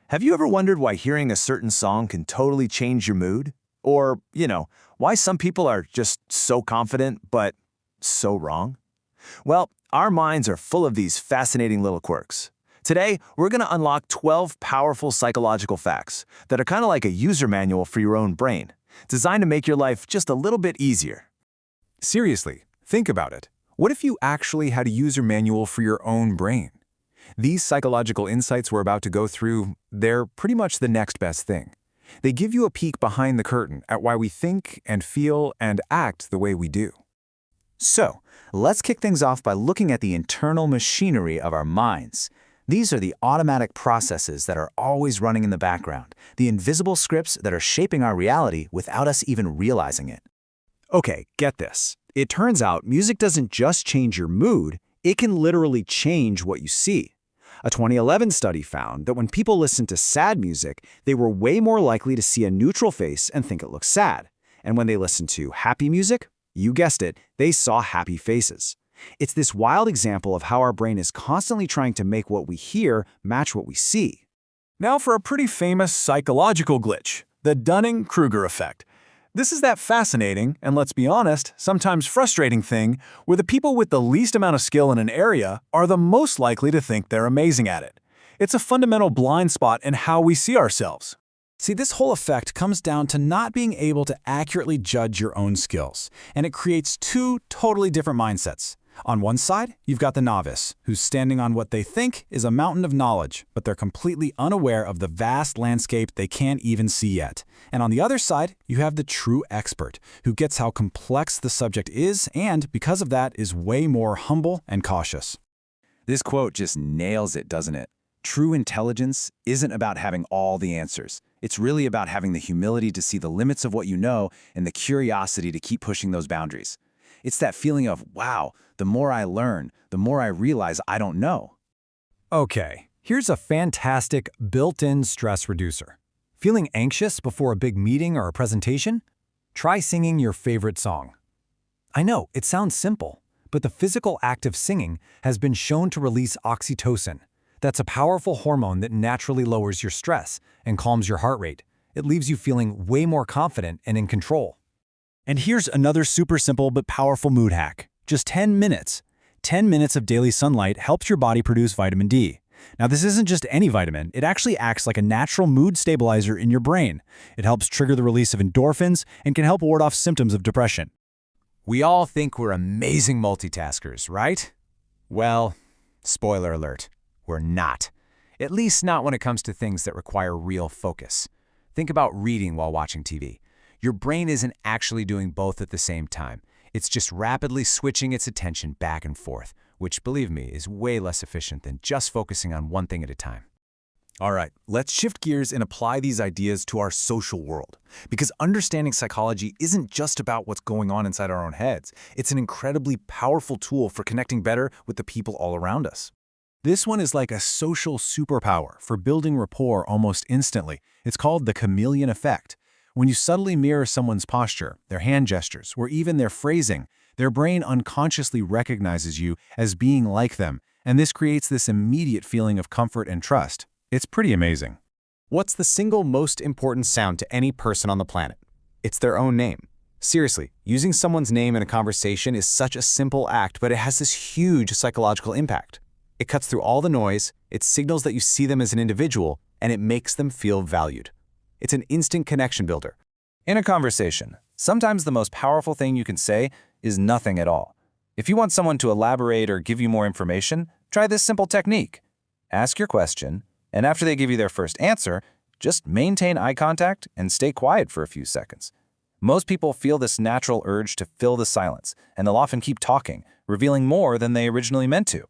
Have you ever wondered why hearing a certain song can totally change your mood? Or, why some people are just so confident, but so wrong? Well, our minds are full of these fascinating little quirks. Today, we're going to unlock 12 powerful psychological facts that are kind of like a user manual for your own brain, designed to make your life just a little bit easier. Seriously, think about it. What if you actually had a user manual for your own brain? These psychological insights we're about to go through, they're pretty much the next best thing. They give you a peek behind the curtain at why we think and feel and act the way we do. So, let's kick things off by looking at the internal machinery of our minds. These are the automatic processes that are always running in the background, the invisible scripts that are shaping our reality without us even realizing it. Okay, get this. It turns out music doesn't just change your mood, it can literally change what you see. A 2011 study found that when people listened to sad music, they were way more likely to see a neutral face and think it looked sad. And when they listened to happy music, you guessed it, they saw happy faces. It's this wild example of how our brain is constantly trying to make what we hear match what we see. Now for a pretty famous psychological glitch, the Dunning-Kruger effect. This is that fascinating, and let's be honest, sometimes frustrating thing where the people with the least amount of skill in an area are the most likely to think they're amazing at it. It's a fundamental blind spot in how we see ourselves. See, this whole effect comes down to not being able to accurately judge your own skills, and it creates two totally different mindsets. On one side, you've got the novice, who's standing on what they think is a mountain of knowledge, but they're completely unaware of the vast landscape they can't even see yet. And on the other side, you have the true expert, who gets how complex the subject is and, because of that, is way more humble and cautious. This quote just nails it, doesn't it? True intelligence isn't about having all the answers. It's really about having the humility to see the limits of what you know and the curiosity to keep pushing those boundaries. It's that feeling of, wow, the more I learn, the more I realize I don't know. Okay, here's a fantastic built-in stress reducer. Feeling anxious before a big meeting or a presentation? Try singing your favorite song. I know, it sounds simple, but the physical act of singing has been shown to release oxytocin. That's a powerful hormone that naturally lowers your stress and calms your heart rate. It leaves you feeling way more confident and in control. And here's another super simple but powerful mood hack. Just 10 minutes. 10 minutes of daily sunlight helps your body produce vitamin D. Now, this isn't just any vitamin. It actually acts like a natural mood stabilizer in your brain. It helps trigger the release of endorphins and can help ward off symptoms of depression. We all think we're amazing multitaskers, right? Well, spoiler alert, we're not. At least not when it comes to things that require real focus. Think about reading while watching TV. Your brain isn't actually doing both at the same time. It's just rapidly switching its attention back and forth, which, believe me, is way less efficient than just focusing on one thing at a time. All right, let's shift gears and apply these ideas to our social world. Because understanding psychology isn't just about what's going on inside our own heads. It's an incredibly powerful tool for connecting better with the people all around us. This one is like a social superpower for building rapport almost instantly. It's called the chameleon effect. When you subtly mirror someone's posture, their hand gestures, or even their phrasing, their brain unconsciously recognizes you as being like them, and this creates this immediate feeling of comfort and trust. It's pretty amazing. What's the single most important sound to any person on the planet? It's their own name. Seriously, using someone's name in a conversation is such a simple act, but it has this huge psychological impact. It cuts through all the noise, it signals that you see them as an individual, and it makes them feel valued. It's an instant connection builder. In a conversation, sometimes the most powerful thing you can say is nothing at all. If you want someone to elaborate or give you more information, try this simple technique. Ask your question, and after they give you their first answer, just maintain eye contact and stay quiet for a few seconds. Most people feel this natural urge to fill the silence, and they'll often keep talking, revealing more than they originally meant to.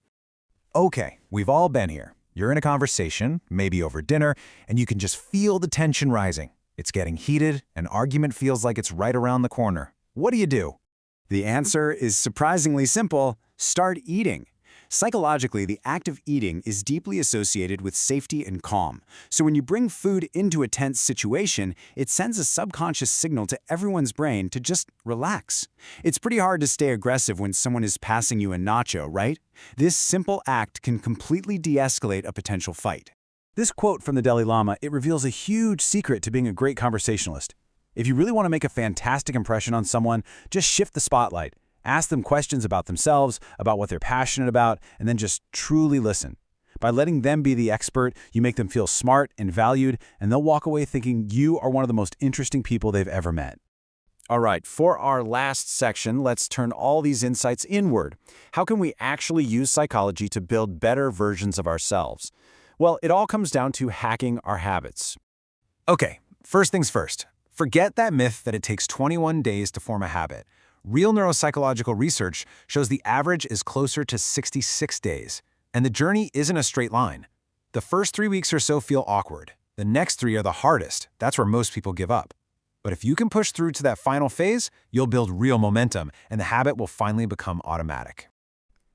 Okay, we've all been here. You're in a conversation, maybe over dinner, and you can just feel the tension rising. It's getting heated, an argument feels like it's right around the corner. What do? The answer is surprisingly simple. Start eating. Psychologically, the act of eating is deeply associated with safety and calm. So when you bring food into a tense situation, it sends a subconscious signal to everyone's brain to just relax. It's pretty hard to stay aggressive when someone is passing you a nacho, right? This simple act can completely de-escalate a potential fight. This quote from the Dalai Lama, it reveals a huge secret to being a great conversationalist. If you really want to make a fantastic impression on someone, just shift the spotlight. Ask them questions about themselves, about what they're passionate about, and then just truly listen. By letting them be the expert, you make them feel smart and valued, and they'll walk away thinking you are one of the most interesting people they've ever met. All right, for our last section, let's turn all these insights inward. How can we actually use psychology to build better versions of ourselves? Well, it all comes down to hacking our habits. Okay, first things first. Forget that myth that it takes 21 days to form a habit. Real neuropsychological research shows the average is closer to 66 days. And the journey isn't a straight line. The first 3 weeks or so feel awkward. The next 3 are the hardest. That's where most people give up. But if you can push through to that final phase, you'll build real momentum, and the habit will finally become automatic.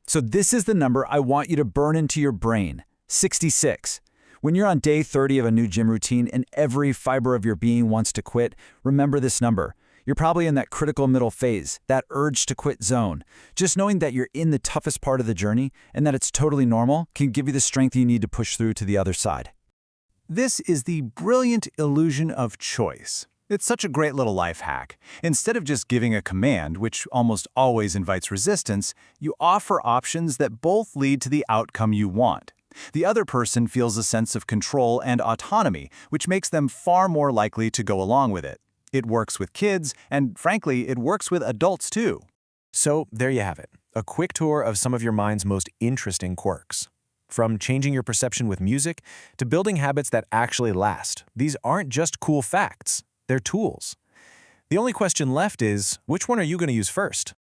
So this is the number I want you to burn into your brain, 66. When you're on day 30 of a new gym routine and every fiber of your being wants to quit, remember this number. You're probably in that critical middle phase, that urge to quit zone. Just knowing that you're in the toughest part of the journey and that it's totally normal can give you the strength you need to push through to the other side. This is the brilliant illusion of choice. It's such a great little life hack. Instead of just giving a command, which almost always invites resistance, you offer options that both lead to the outcome you want. The other person feels a sense of control and autonomy, which makes them far more likely to go along with it. It works with kids, and frankly, it works with adults too. So there you have it, a quick tour of some of your mind's most interesting quirks. From changing your perception with music to building habits that actually last, these aren't just cool facts, they're tools. The only question left is, which one are you going to use first?